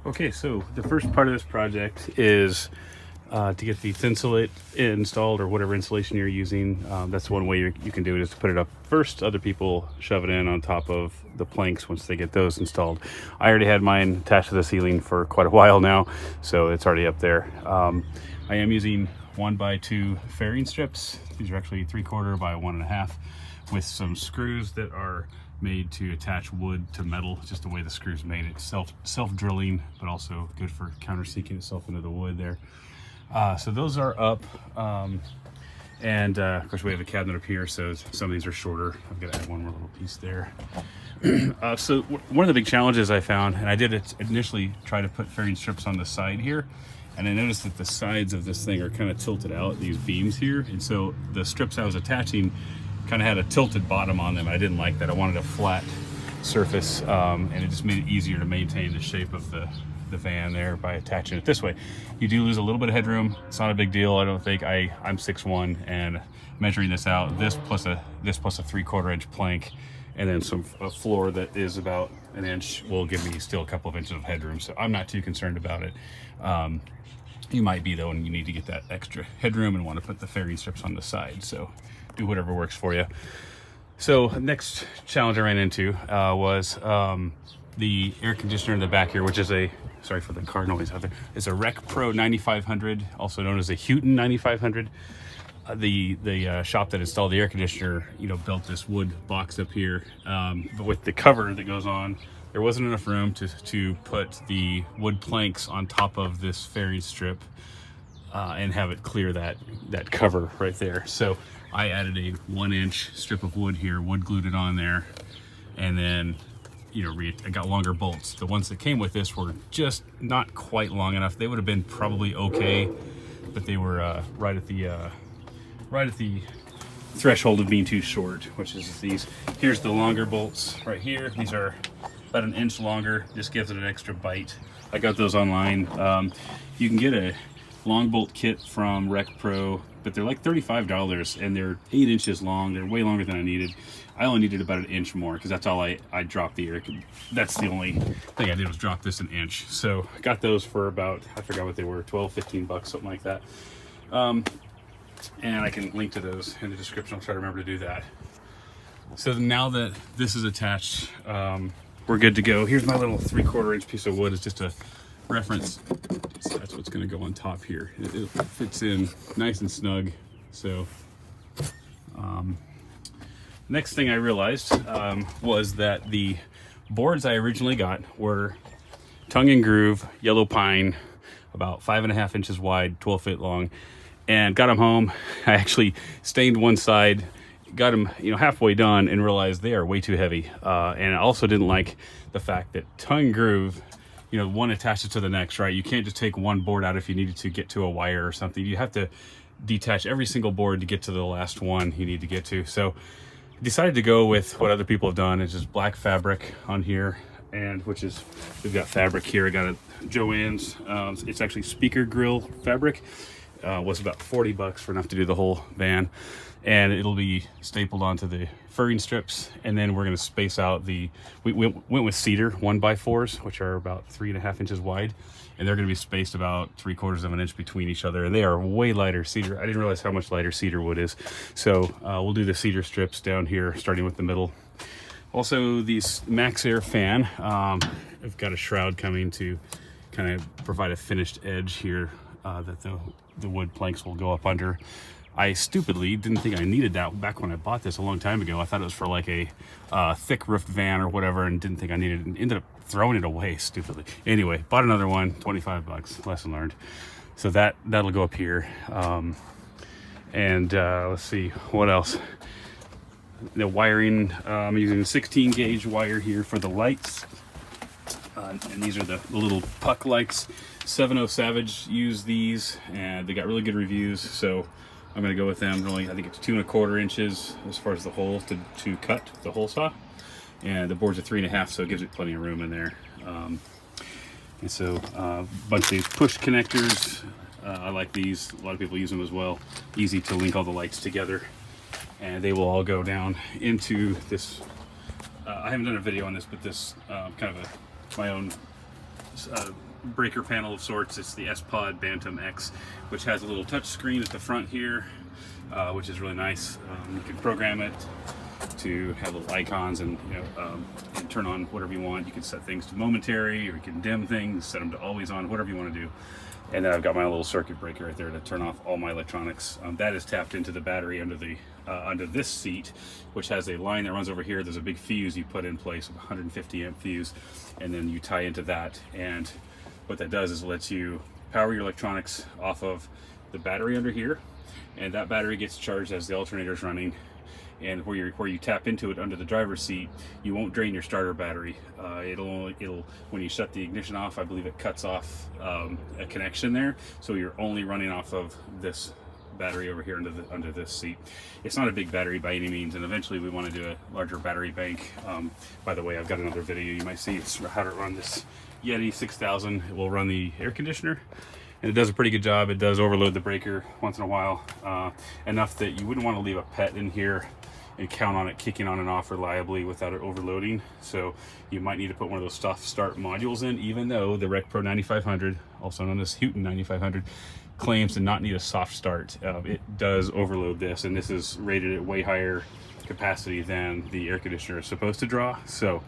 Okay, so the first part of this project is to get the thinsulate installed, or whatever insulation you're using. That's one way you can do it, is to put it up first. Other people shove it in on top of the planks once they get those installed. I already had mine attached to the ceiling for quite a while now, so it's already up there. I am using 1x2 fairing strips. These are actually 3/4 by 1.5 with some screws that are made to attach wood to metal, just the way the screws made it. Self-drilling, but also good for countersinking itself into the wood there. So those are up, and of course we have a cabinet up here, so some of these are shorter. I've got to add one more little piece there. So one of the big challenges I found, and I did initially try to put fairing strips on the side here, and I noticed that the sides of this thing are kind of tilted out, these beams here, and so the strips I was attaching kind of had a tilted bottom on them. I didn't like that. I wanted a flat surface, and it just made it easier to maintain the shape of the van there by attaching it this way. You do lose a little bit of headroom. It's not a big deal, I don't think. I'm 6'1", and measuring this out, this plus a 3/4 inch plank, and then a floor that is about 1 inch will give me still a couple of inches of headroom, so I'm not too concerned about it. You might be though, and you need to get that extra headroom and want to put the fairing strips on the side, so do whatever works for you. So next challenge I ran into was the air conditioner in the back here, which is sorry for the car noise out there, it's a Rec Pro 9500, also known as a Houghton 9500. The shop that installed the air conditioner, built this wood box up here, but with the cover that goes on, there wasn't enough room to put the wood planks on top of this fairing strip and have it clear that cover right there. So I added a 1-inch strip of wood here, wood glued it on there, and then I got longer bolts. The ones that came with this were just not quite long enough. They would have been probably okay, but they were right at the threshold of being too short, which is these. Here's the longer bolts right here. These are about 1 inch longer. Just gives it an extra bite. I got those online. You can get a long bolt kit from Rec Pro, but they're like $35, and they're 8 inches long. They're way longer than I needed. I only needed about 1 inch more, because that's all I dropped the air. That's the only thing I did, was drop this 1 inch. So I got those for about, I forgot what they were, 12, 15 bucks, something like that. And I can link to those in the description. I'll try to remember to do that. So now that this is attached, we're good to go. Here's my little 3/4 inch piece of wood. It's just a reference. So that's what's going to go on top here. It fits in nice and snug. So next thing I realized was that the boards I originally got were tongue and groove yellow pine, about 5.5 inches wide, 12 feet long, and got them home. I actually stained one side, got them halfway done, and realized they are way too heavy. And I also didn't like the fact that tongue and groove, one attaches to the next, right? You can't just take one board out if you needed to get to a wire or something. You have to detach every single board to get to the last one you need to get to. So I decided to go with what other people have done. It's just black fabric on here, and we've got fabric here. I got a Joann's. It's actually speaker grill fabric. Was about 40 bucks for enough to do the whole van, and it'll be stapled onto the furring strips, and then we're going to space out we went with Cedar 1x4s, which are about 3.5 inches wide, and they're going to be spaced about 3/4 of an inch between each other, and they are way lighter. Cedar, I didn't realize how much lighter cedar wood is. So we'll do the cedar strips down here, starting with the middle. Also, these Max Air fan, I've got a shroud coming to kind of provide a finished edge here that the wood planks will go up under. I stupidly didn't think I needed that back when I bought this a long time ago. I thought it was for like a thick roofed van or whatever, and didn't think I needed it, and ended up throwing it away stupidly. Anyway, bought another one, 25 bucks, lesson learned. So that'll go up here. Let's see, what else? The wiring, I'm using a 16 gauge wire here for the lights. And these are the little puck lights. 70 Savage used these, and they got really good reviews, so I'm going to go with them. I think it's 2¼ inches as far as the hole to cut the hole saw, and the boards are 3.5, so it gives it plenty of room in there. And so a bunch of these push connectors. I like these. A lot of people use them as well. Easy to link all the lights together, and they will all go down into this. I haven't done a video on this, but this kind of my own breaker panel of sorts. It's the S-Pod Bantam X, which has a little touch screen at the front here, which is really nice. You can program it to have little icons and and turn on whatever you want. You can set things to momentary, or you can dim things, set them to always on, whatever you want to do. And then I've got my little circuit breaker right there to turn off all my electronics. That is tapped into the battery under this seat, which has a line that runs over here. There's a big fuse you put in place, a 150 amp fuse, and then you tie into that. And what that does is it lets you power your electronics off of the battery under here, and that battery gets charged as the alternator is running. And where you tap into it under the driver's seat, you won't drain your starter battery. It'll when you shut the ignition off, I believe it cuts off a connection there, so you're only running off of this battery over here under this seat. It's not a big battery by any means, and eventually we want to do a larger battery bank. By the way, I've got another video you might see. It's how to run this Yeti 6000. It will run the air conditioner, and it does a pretty good job. It does overload the breaker once in a while, enough that you wouldn't want to leave a pet in here and count on it kicking on and off reliably without it overloading. So you might need to put one of those soft start modules in, even though the Rec Pro 9500, also known as Houghton 9500, claims to not need a soft start. It does overload this, and this is rated at way higher capacity than the air conditioner is supposed to draw. So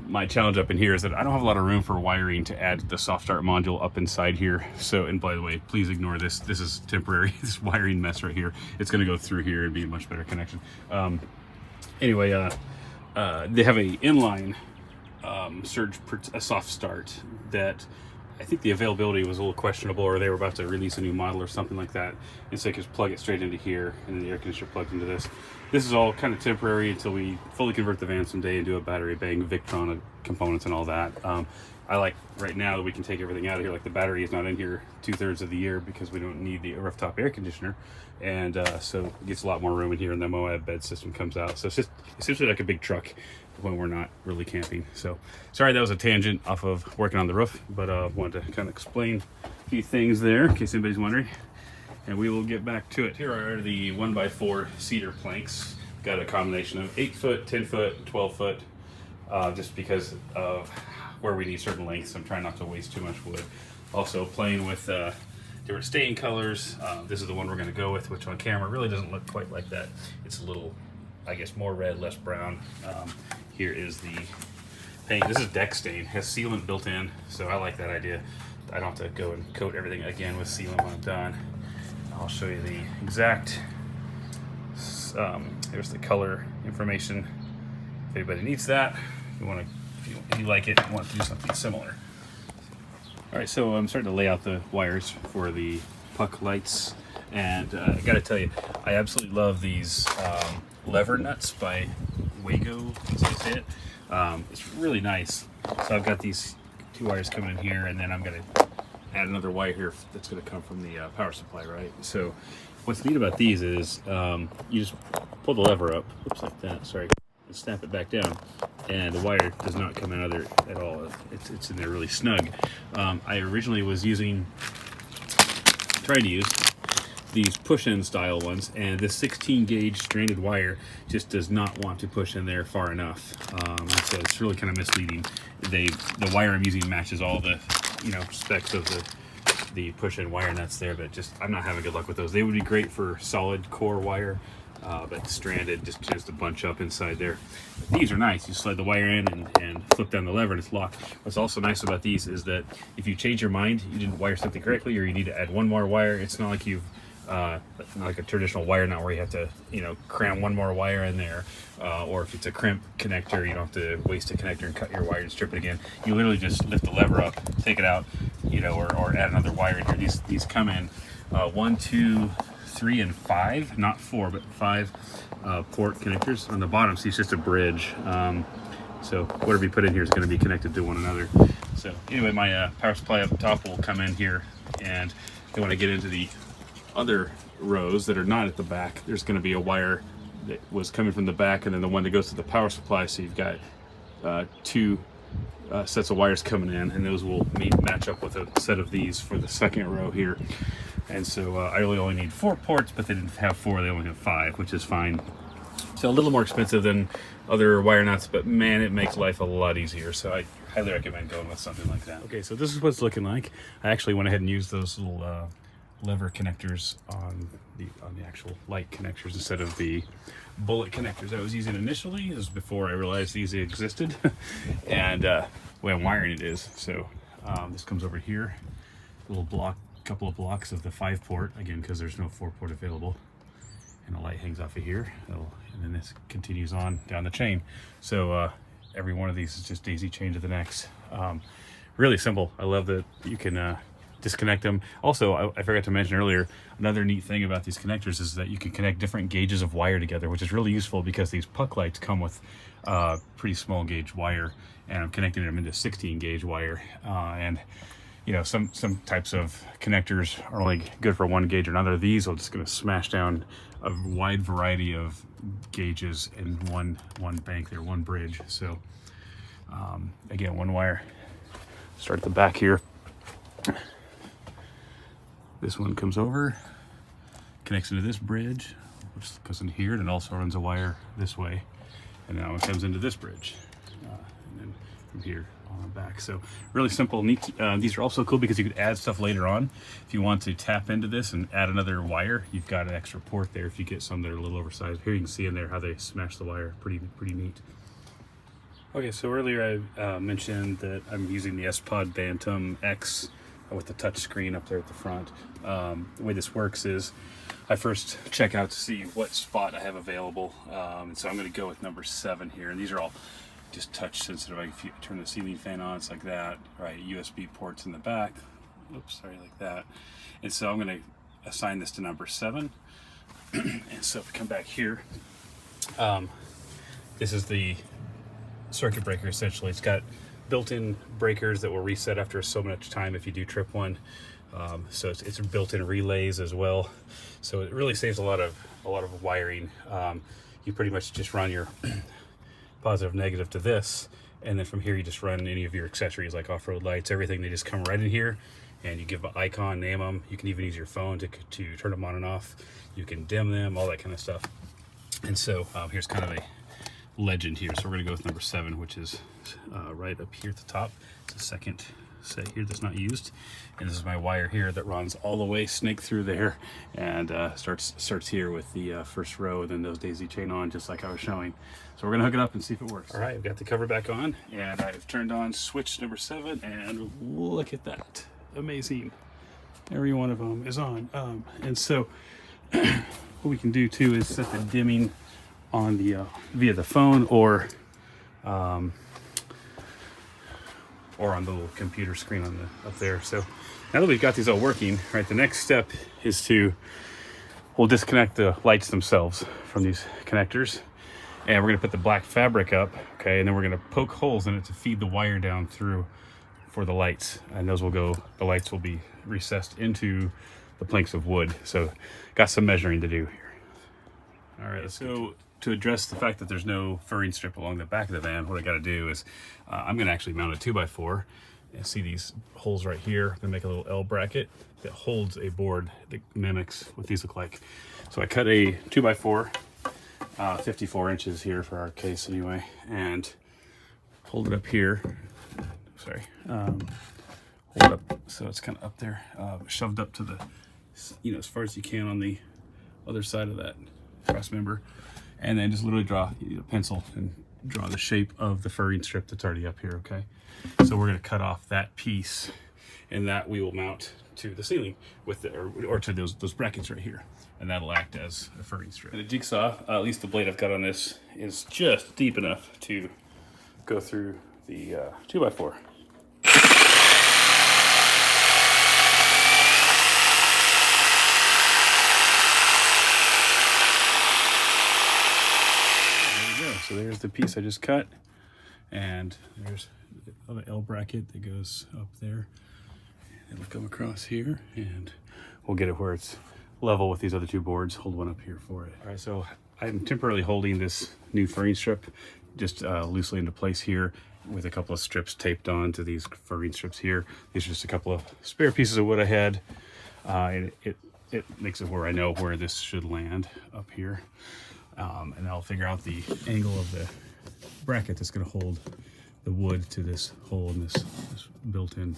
my challenge up in here is that I don't have a lot of room for wiring to add the soft start module up inside here. So, and by the way, please ignore this. This is temporary, this wiring mess right here. It's gonna go through here and be a much better connection. Anyway, they have a inline a soft start that I think the availability was a little questionable, or they were about to release a new model or something like that. And so you just plug it straight into here, and then the air conditioner plugged into this. This is all kind of temporary until we fully convert the van someday and do a battery bank, Victron components and all that. I like right now that we can take everything out of here. Like the battery is not in here 2/3 of the year because we don't need the rooftop air conditioner. And so it gets a lot more room in here, and the Moab bed system comes out. So it's just essentially like a big truck when we're not really camping. So sorry, that was a tangent off of working on the roof, but wanted to kind of explain a few things there in case anybody's wondering, and we will get back to it. Here are the 1x4 cedar planks. Got a combination of 8 foot, 10 foot, 12 foot, just because of where we need certain lengths. I'm trying not to waste too much wood. Also playing with different stain colors. This is the one we're going to go with, which on camera really doesn't look quite like that. It's a little, I guess, more red, less brown. Here is the paint. This is deck stain. It has sealant built in, so I like that idea. I don't have to go and coat everything again with sealant when I'm done. I'll show you the exact, here's the color information if anybody needs that. If you like it and want to do something similar. All right, so I'm starting to lay out the wires for the puck lights, and I gotta tell you, I absolutely love these lever nuts by Wago, that's how you say it. It's really nice. So I've got these 2 wires coming in here, and then I'm gonna add another wire here that's gonna come from the power supply, right? So what's neat about these is you just pull the lever up, oops, like that, sorry, and snap it back down, and the wire does not come out of there at all. It's in there really snug. I originally was trying to use these push-in style ones, and this 16 gauge stranded wire just does not want to push in there far enough. So it's really kind of misleading. The wire I'm using matches all the specs of the push-in wire nuts there, but just I'm not having good luck with those. They would be great for solid core wire, but stranded just tends to bunch up inside there. But these are nice. You slide the wire in and flip down the lever and it's locked. What's also nice about these is that if you change your mind, you didn't wire something correctly, or you need to add one more wire, it's not like you've not like a traditional wire knot where you have to cram one more wire in there, or if it's a crimp connector, you don't have to waste a connector and cut your wire and strip it again. You literally just lift the lever up, take it out, or add another wire in here. These come in 1, 2, 3, and 5, not 4 but 5 port connectors on the bottom. See, it's just a bridge, so whatever you put in here is going to be connected to one another. So anyway, my power supply up top will come in here, and then when I get into the other rows that are not at the back, there's going to be a wire that was coming from the back, and then the one that goes to the power supply. So you've got 2 sets of wires coming in, and those will match up with a set of these for the second row here. And so I really only need 4 ports, but they didn't have 4, they only have 5, which is fine. So a little more expensive than other wire nuts, but man, it makes life a lot easier. So I highly recommend going with something like that. Okay, so this is what it's looking like. I actually went ahead and used those little lever connectors on the actual light connectors instead of the bullet connectors I was using initially. This was before I realized these existed and the way I'm wiring it is. So this comes over here, a little block, couple of blocks of the 5-port, again because there's no 4-port available, and the light hangs off of here, and then this continues on down the chain. So every one of these is just daisy chain to the next. Really simple. I love that you can disconnect them. Also, I forgot to mention earlier, another neat thing about these connectors is that you can connect different gauges of wire together, which is really useful because these puck lights come with pretty small gauge wire, and I'm connecting them into 16 gauge wire. And you know, some types of connectors are only good for one gauge or another. These are just going to smash down a wide variety of gauges in one bank there, one bridge. So again, one wire. Start at the back here. This one comes over, connects into this bridge, which goes in here, and it also runs a wire this way, and now it comes into this bridge, and then from here on the back. So really simple, neat. These are also cool because you could add stuff later on. If you want to tap into this and add another wire, you've got an extra port there if you get some that are a little oversized. Here you can see in there how they smash the wire. Pretty neat. Okay, so earlier I mentioned that I'm using the S-Pod Bantam X with the touch screen up there at the front. The way this works is I first check out to see what spot I have available, and so I'm going to go with number 7 here, and these are all just touch sensitive. Like if you turn the ceiling fan on, it's like that, right? USB ports in the back, oops, sorry, like that. And so I'm going to assign this to number 7. And so if we come back here, this is the circuit breaker. Essentially, it's got built-in breakers that will reset after so much time if you do trip one. So it's built-in relays as well. So it really saves a lot of wiring. You pretty much just run your positive, negative to this, and then from here you just run any of your accessories like off-road lights, everything. They just come right in here, and you give an icon, name them. You can even use your phone to turn them on and off. You can dim them, all that kind of stuff. And so here's kind of a legend here. So we're gonna go with number 7, which is right up here at the top. It's a second set here that's not used, and this is my wire here that runs all the way, snake through there, and starts here with the first row, and then those daisy chain on just like I was showing. So we're gonna hook it up and see if it works. All right, I've got the cover back on, and I've turned on switch number 7, and look at that, amazing. Every one of them is on. And so what we can do too is set the dimming on the via the phone or on the little computer screen on the up there. So now that we've got these all working, right, the next step is we'll disconnect the lights themselves from these connectors, and we're gonna put the black fabric up, okay, and then we're gonna poke holes in it to feed the wire down through for the lights, and those will go, the lights will be recessed into the planks of wood. So got some measuring to do here. All right, so to address the fact that there's no furring strip along the back of the van, what I got to do is I'm going to actually mount a 2x4. And see these holes right here? I'm going to make a little L bracket that holds a board that mimics what these look like. So I cut a 2x4, 54 inches here for our case anyway, and hold it up here. Sorry, hold it up so it's kind of up there, shoved up to the, as far as you can on the other side of that cross member. And then just literally draw a pencil and draw the shape of the furring strip that's already up here, okay? So we're gonna cut off that piece, and that we will mount to the ceiling with the, or to those brackets right here. And that'll act as a furring strip. And the jigsaw, at least the blade I've got on this, is just deep enough to go through the 2x4. So there's the piece I just cut, and there's the L bracket that goes up there. It'll come across here, and we'll get it where it's level with these other two boards. Hold one up here for it. All right, so I'm temporarily holding this new furring strip just loosely into place here with a couple of strips taped on to these furring strips here. These are just a couple of spare pieces of wood I had. And it makes it where I know where this should land up here. And I'll figure out the angle of the bracket that's going to hold the wood to this hole in this built-in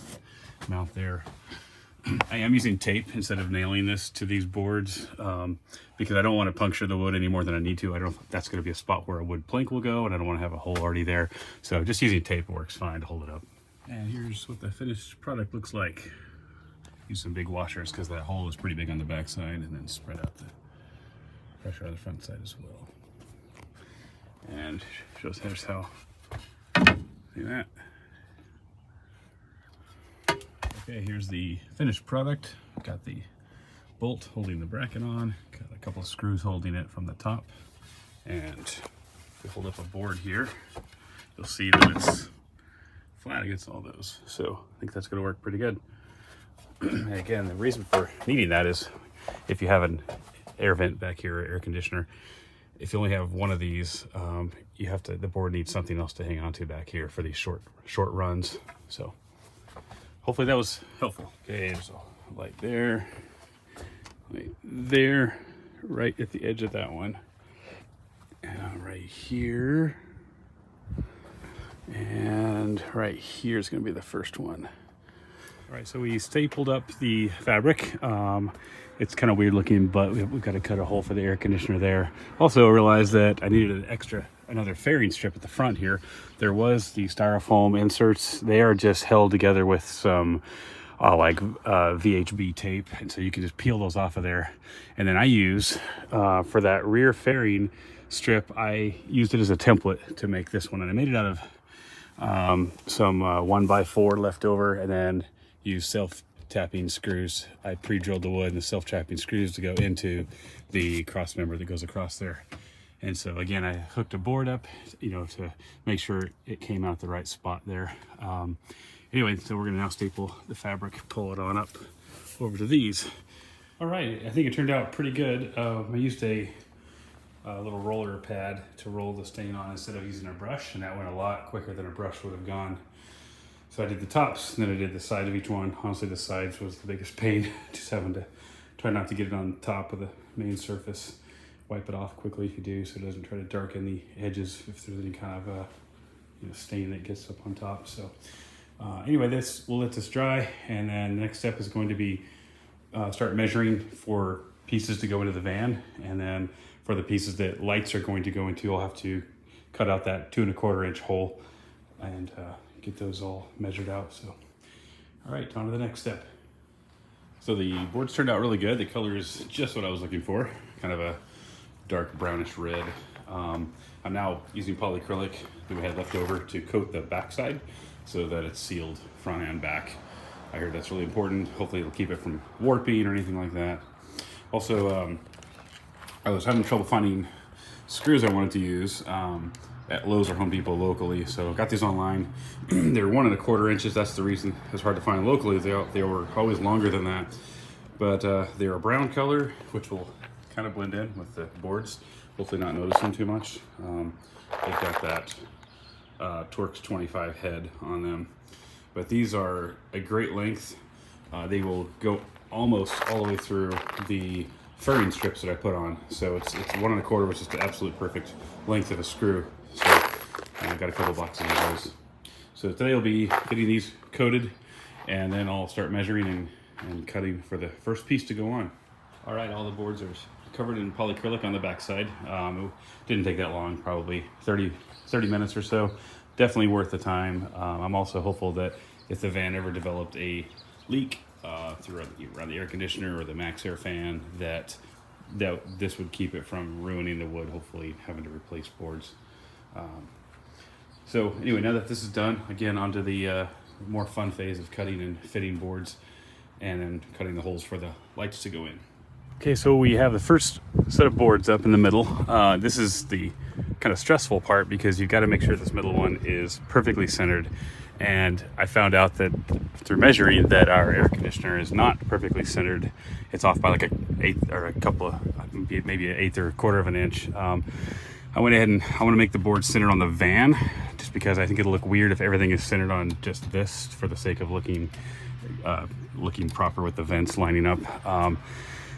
mount there. I am using tape instead of nailing this to these boards because I don't want to puncture the wood any more than I need to. I don't know if that's going to be a spot where a wood plank will go, and I don't want to have a hole already there. So just using tape works fine to hold it up. And here's what the finished product looks like. Use some big washers because that hole is pretty big on the back side, and then spread out the pressure on the front side as well. And shows here's how. See that? Okay, here's the finished product. Got the bolt holding the bracket on, got a couple of screws holding it from the top, and if we hold up a board here, you'll see that it's flat against all those. So I think that's going to work pretty good. Again, the reason for needing that is if you have an air vent back here, or air conditioner, if you only have one of these, you have to, the board needs something else to hang on to back here for these short runs. So hopefully that was helpful. Okay, there's a light there, right at the edge of that one, and right here, and right here is going to be the first one. All right, so we stapled up the fabric. It's kind of weird looking, but we've got to cut a hole for the air conditioner there. Also realized that I needed another fairing strip at the front here. There was the styrofoam inserts. They are just held together with some VHB tape, and so you can just peel those off of there. And then I use for that rear fairing strip, I used it as a template to make this one, and I made it out of some 1x4 left over, and then use self-tapping screws. I pre-drilled the wood and the self-tapping screws to go into the cross member that goes across there. And so again, I hooked a board up, to make sure it came out the right spot there. Anyway, so we're gonna now staple the fabric, pull it on up over to these. All right, I think it turned out pretty good. I used a little roller pad to roll the stain on instead of using a brush, and that went a lot quicker than a brush would have gone. So I did the tops, and then I did the side of each one. Honestly, the sides was the biggest pain, just having to try not to get it on top of the main surface. Wipe it off quickly if you do, so it doesn't try to darken the edges if there's any kind of stain that gets up on top. So anyway, we'll let this dry, and then the next step is going to be start measuring for pieces to go into the van, and then for the pieces that lights are going to go into, I'll have to cut out that 2 1/4 inch hole and get those all measured out. So, all right, on to the next step. So the boards turned out really good. The color is just what I was looking for, kind of a dark brownish red. I'm now using polyacrylic that we had left over to coat the backside so that it's sealed front and back. I heard that's really important. Hopefully it'll keep it from warping or anything like that. Also, I was having trouble finding screws I wanted to use at Lowe's or Home Depot locally, so I got these online. They're 1 1/4 inches. That's the reason it's hard to find locally. They were always longer than that, but they're a brown color, which will kind of blend in with the boards. Hopefully not notice them too much. They've got that Torx 25 head on them, but these are a great length. They will go almost all the way through the furring strips that I put on. So it's 1 1/4, which is the absolute perfect length of a screw. So I got a couple boxes of those. So today I'll be getting these coated, and then I'll start measuring and cutting for the first piece to go on. All right, all the boards are covered in polyacrylic on the backside. It didn't take that long, probably 30 minutes or so. Definitely worth the time. I'm also hopeful that if the van ever developed a leak around the air conditioner or the max air fan, that this would keep it from ruining the wood, hopefully having to replace boards. So anyway, now that this is done, again, onto the more fun phase of cutting and fitting boards, and then cutting the holes for the lights to go in. Okay, so we have the first set of boards up in the middle. This is the kind of stressful part because you've got to make sure this middle one is perfectly centered. And I found out that through measuring that our air conditioner is not perfectly centered. It's off by like an eighth or a couple of, maybe an eighth or 1/4 of an inch. I went ahead and I want to make the board centered on the van, just because I think it'll look weird if everything is centered on just this, for the sake of looking proper with the vents lining up.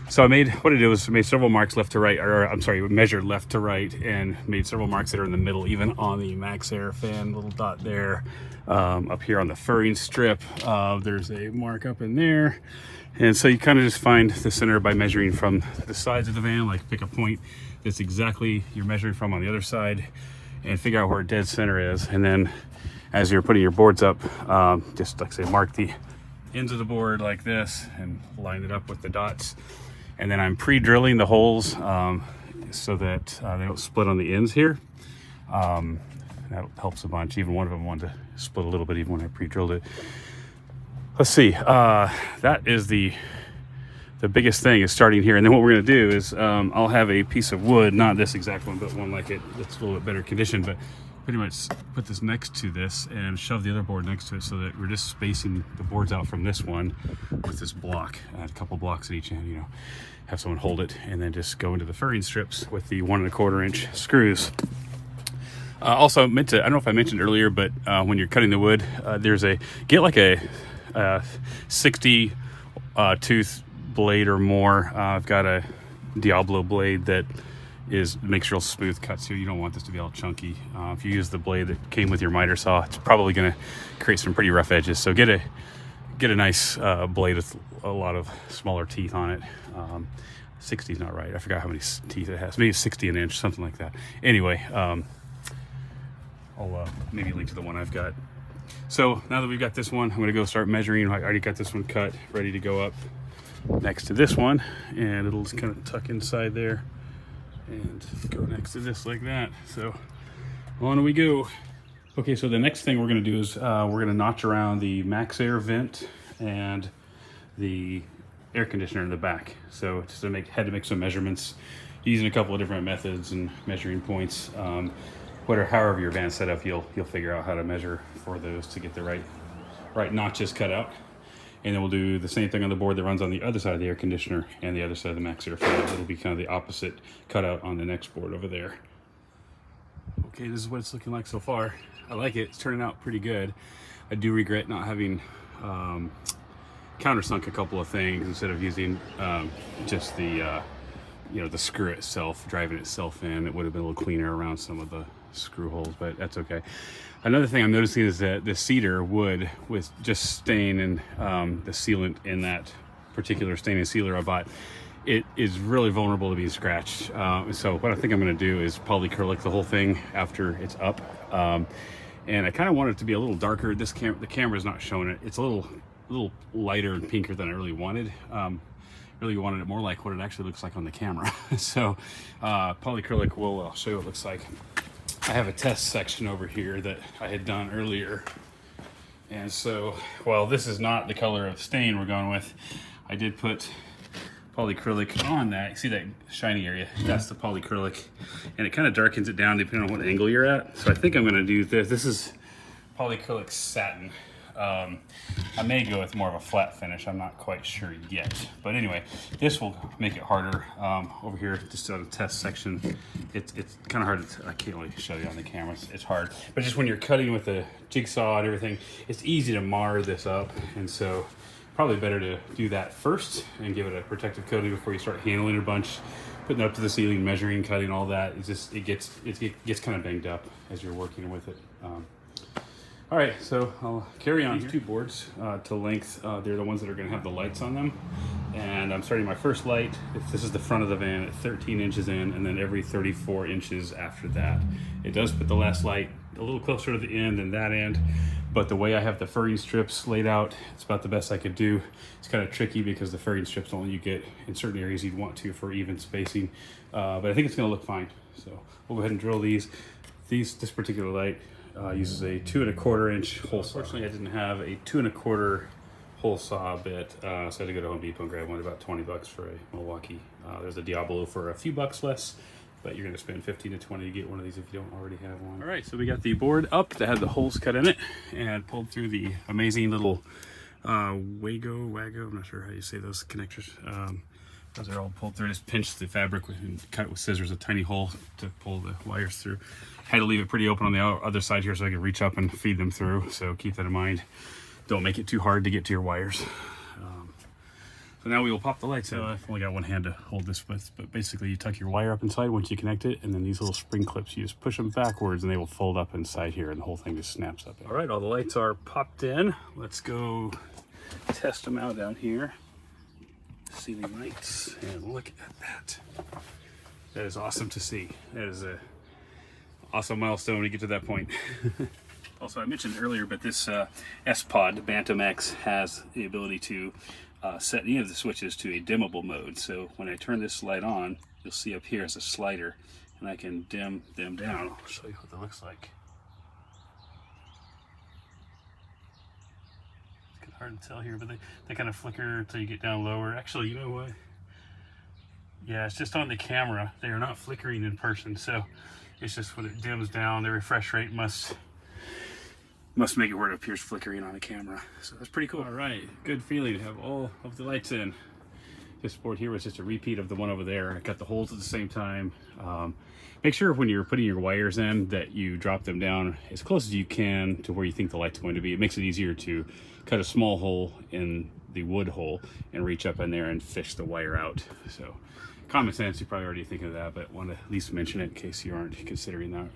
So what I did was made several marks left to right, or I'm sorry, measured left to right, and made several marks that are in the middle, even on the max air fan, little dot there. Up here on the furring strip, there's a mark up in there. And so you kind of just find the center by measuring from the sides of the van, like pick a point that's exactly you're measuring from on the other side and figure out where dead center is. And then as you're putting your boards up, just like I say, mark the ends of the board like this and line it up with the dots. And then I'm pre-drilling the holes so that they don't split on the ends here. That helps a bunch. Even one of them wanted to split a little bit even when I pre-drilled it. Let's see, that is the biggest thing is starting here. And then what we're gonna do is I'll have a piece of wood, not this exact one, but one like it that's a little bit better condition, but pretty much put this next to this and shove the other board next to it so that we're just spacing the boards out from this one with this block. Add a couple blocks at each end, you know, have someone hold it, and then just go into the furring strips with the 1 1/4 inch screws. Also meant to, I don't know if I mentioned earlier, but when you're cutting the wood, get like a 60 tooth blade or more. I've got a Diablo blade that makes real smooth cuts here. You don't want this to be all chunky. If you use the blade that came with your miter saw, it's probably going to create some pretty rough edges. So get a nice blade with a lot of smaller teeth on it. 60 is not right. I forgot how many teeth it has. Maybe 60 an inch, something like that. Anyway, I'll maybe link to the one I've got. So now that we've got this one, I'm gonna go start measuring. I already got this one cut, ready to go up next to this one, and it'll just kind of tuck inside there and go next to this like that. So on we go. Okay, so the next thing we're gonna do is we're gonna notch around the max air vent and the air conditioner in the back. So just had to make some measurements using a couple of different methods and measuring points. However your van's set up, you'll figure out how to measure for those to get the right notches cut out. And then we'll do the same thing on the board that runs on the other side of the air conditioner and the other side of the max air fan. It'll be kind of the opposite cutout on the next board over there. Okay, this is what it's looking like so far. I like it. It's turning out pretty good. I do regret not having countersunk a couple of things instead of using just the the screw itself, driving itself in. It would have been a little cleaner around some of the screw holes, but that's okay. Another thing I'm noticing is that the cedar wood, with just stain and the sealant in that particular stain and sealer I bought, it is really vulnerable to being scratched. So what I think I'm going to do is polyacrylic the whole thing after it's up. And I kind of want it to be a little darker. The camera's not showing it. It's a little lighter and pinker than I really wanted. Really wanted it more like what it actually looks like on the camera. So polyacrylic I'll show you what it looks like. I have a test section over here that I had done earlier. And so, while this is not the color of stain we're going with, I did put polyacrylic on that. You see that shiny area? That's the polyacrylic. And it kind of darkens it down depending on what angle you're at. So I think I'm gonna do this. This is polyacrylic satin. I may go with more of a flat finish. I'm not quite sure yet. But anyway, this will make it harder. Over here, just on the test section, it's kind of hard I can't really show you on the camera. It's hard. But just when you're cutting with the jigsaw and everything, it's easy to mar this up. And so probably better to do that first and give it a protective coating before you start handling it a bunch, putting it up to the ceiling, measuring, cutting, all that. It gets kind of banged up as you're working with it. All right, so I'll carry on. These two boards to length, they're the ones that are gonna have the lights on them. And I'm starting my first light, this is the front of the van, at 13 inches in, and then every 34 inches after that. It does put the last light a little closer to the end than that end, but the way I have the furring strips laid out, it's about the best I could do. It's kind of tricky because the furring strips don't let you get in certain areas you'd want to for even spacing, but I think it's gonna look fine. So we'll go ahead and drill these. This particular light uses a 2 1/4 inch hole saw. Fortunately, I didn't have a 2 1/4 hole saw bit, so I had to go to Home Depot and grab one, about 20 bucks for a Milwaukee. There's a Diablo for a few bucks less, but you're gonna spend 15 to 20 to get one of these if you don't already have one. All right, so we got the board up that had the holes cut in it and pulled through the amazing little Wago, I'm not sure how you say those connectors. Those are all pulled through. Just pinch the fabric and cut it with scissors, a tiny hole to pull the wires through. Had to leave it pretty open on the other side here so I could reach up and feed them through. So keep that in mind. Don't make it too hard to get to your wires. So now we will pop the lights in. I've only got one hand to hold this with, but basically you tuck your wire up inside once you connect it, and then these little spring clips, you just push them backwards and they will fold up inside here, and the whole thing just snaps up. All right, all the lights are popped in. Let's go test them out down here. Ceiling lights, and look at that. That is awesome to see. That is a awesome milestone when you get to that point. Also, I mentioned earlier, but this S-Pod Bantam X has the ability to set any of the switches to a dimmable mode. So when I turn this light on, you'll see up here is a slider, and I can dim them down. I'll show you what that looks like. It's kind of hard to tell here, but they kind of flicker until you get down lower. Actually, you know what? Yeah, it's just on the camera. They are not flickering in person, so it's just when it dims down, the refresh rate must make it where it appears flickering on the camera. So that's pretty cool. All right, good feeling to have all of the lights in. This board here was just a repeat of the one over there. I got the holes at the same time. Make sure when you're putting your wires in that you drop them down as close as you can to where you think the light's going to be. It makes it easier to cut a small hole in the wood hole and reach up in there and fish the wire out. So common sense, you're probably already thinking of that, but want to at least mention it in case you aren't considering that.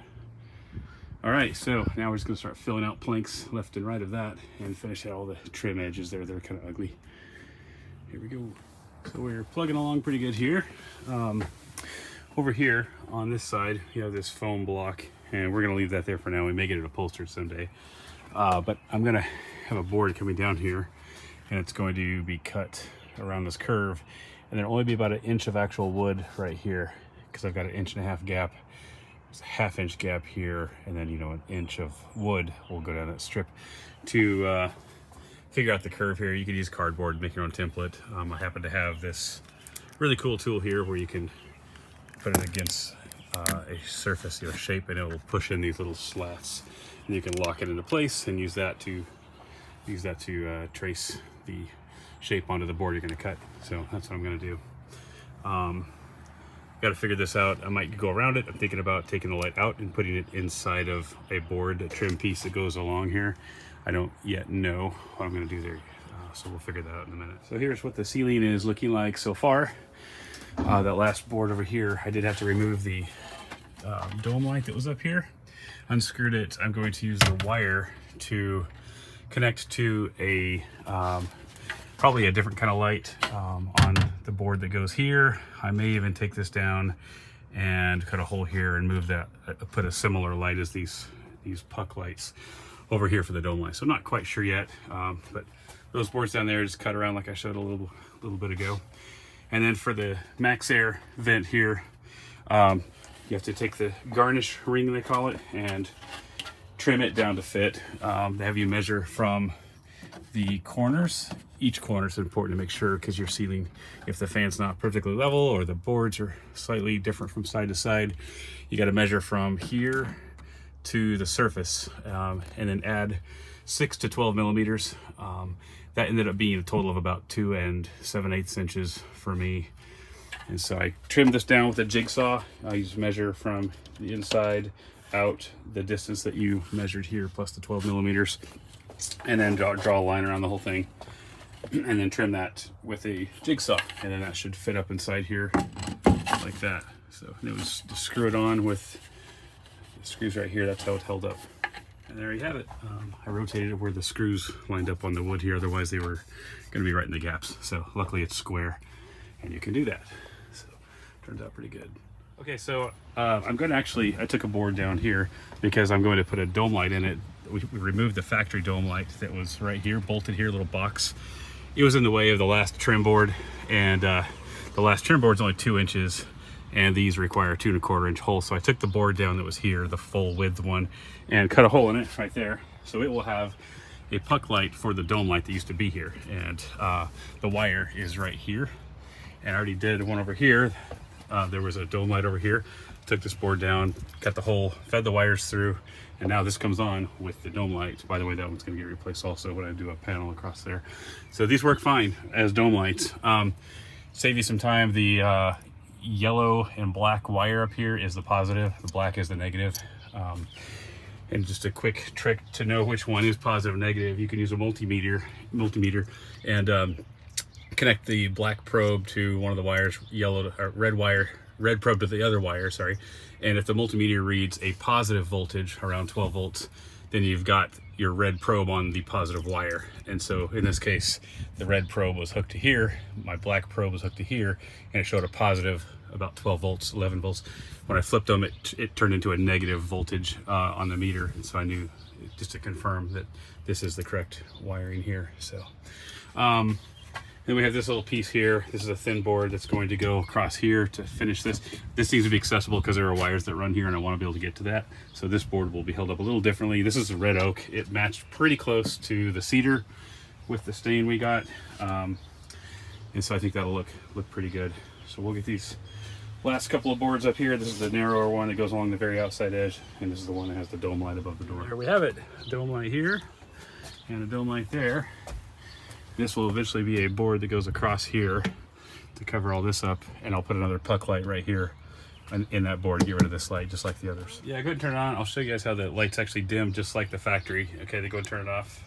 All right, so now we're just gonna start filling out planks left and right of that and finish out all the trim edges there. They're kind of ugly. Here we go. So we're plugging along pretty good here. Over here on this side, you have this foam block, and we're gonna leave that there for now. We may get it upholstered someday. But I'm gonna have a board coming down here, and it's going to be cut around this curve, and there'll only be about 1 inch of actual wood right here, because I've got 1.5 inch gap. There's a 1/2 inch gap here, and then 1 inch of wood will go down that strip to figure out the curve here. You could use cardboard, make your own template. I happen to have this really cool tool here where you can put it against a surface, shape, and it will push in these little slats, and you can lock it into place and use that to trace the shape onto the board you're going to cut. So that's what I'm going to do. Got to figure this out. I might go around it. I'm thinking about taking the light out and putting it inside of a board, a trim piece that goes along here. I don't yet know what I'm going to do there, so we'll figure that out in a minute. So here's what the ceiling is looking like so far. That last board over here, I did have to remove the dome light that was up here. Unscrewed it. I'm going to use the wire to connect to a probably a different kind of light on the board that goes here. I may even take this down and cut a hole here and move that, put a similar light as these puck lights over here for the dome light. So I'm not quite sure yet, but those boards down there just cut around like I showed a little bit ago. And then for the max air vent here, you have to take the garnish ring, they call it, and trim it down to fit. They have you measure from the corners. Each corner is important to make sure, because your ceiling, if the fan's not perfectly level or the boards are slightly different from side to side, you got to measure from here to the surface, and then add 6 to 12 millimeters. That ended up being a total of about 2 7/8 inches for me. And so I trimmed this down with a jigsaw. I just measure from the inside out the distance that you measured here plus the 12 millimeters, and then draw a line around the whole thing, and then trim that with a jigsaw, and then that should fit up inside here like that. So it was to screw it on with the screws right here. That's how it held up. And there you have it. I rotated it where the screws lined up on the wood here, otherwise they were going to be right in the gaps. So luckily it's square, and you can do that. So turns out pretty good. Okay, so I'm going to I took a board down here because I'm going to put a dome light in it. We removed the factory dome light that was right here, bolted here, little box. It was in the way of the last trim board, and the last trim board's only 2 inches, and these require 2 1/4 inch holes. So I took the board down that was here, the full width one, and cut a hole in it right there. So it will have a puck light for the dome light that used to be here, and the wire is right here. And I already did one over here. There was a dome light over here. Took this board down, cut the hole, fed the wires through, and now this comes on with the dome light. By the way, that one's going to get replaced also when I do a panel across there. So these work fine as dome lights. Save you some time. The yellow and black wire up here is the positive, the black is the negative. And just a quick trick to know which one is positive and negative, you can use a multimeter and connect the black probe to one of the wires, red probe to the other wire, sorry. And if the multimeter reads a positive voltage around 12 volts, then you've got your red probe on the positive wire. And so in this case, the red probe was hooked to here, my black probe was hooked to here, and it showed a positive about 12 volts, 11 volts. When I flipped them, it turned into a negative voltage on the meter. And so I knew, just to confirm that this is the correct wiring here. So, then we have this little piece here. This is a thin board that's going to go across here to finish this. This needs to be accessible because there are wires that run here and I want to be able to get to that. So this board will be held up a little differently. This is a red oak. It matched pretty close to the cedar with the stain we got. And so I think that'll look pretty good. So we'll get these last couple of boards up here. This is the narrower one that goes along the very outside edge. And this is the one that has the dome light above the door. There we have it. Dome light here and a dome light there. This will eventually be a board that goes across here to cover all this up, and I'll put another puck light right here in that board to get rid of this light, just like the others. Yeah, go ahead and turn it on. I'll show you guys how the lights actually dim, just like the factory. Okay, they go and turn it off.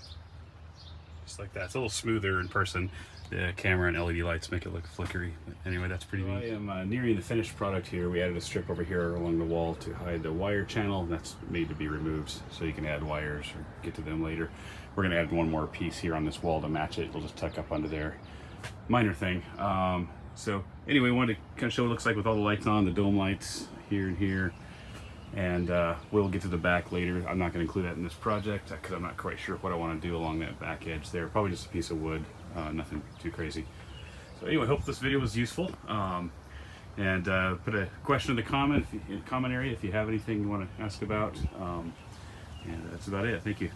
Just like that. It's a little smoother in person. The camera and LED lights make it look flickery. But anyway, that's pretty neat. I am nearing the finished product here. We added a strip over here along the wall to hide the wire channel. That's made to be removed, so you can add wires or get to them later. We're gonna add one more piece here on this wall to match it. It'll just tuck up under there. Minor thing. So anyway, we wanted to kind of show what it looks like with all the lights on, the dome lights here and here. And we'll get to the back later. I'm not gonna include that in this project because I'm not quite sure what I wanna do along that back edge there. Probably just a piece of wood, nothing too crazy. So anyway, hope this video was useful. And put a question in the comment area if you have anything you wanna ask about. And that's about it, thank you.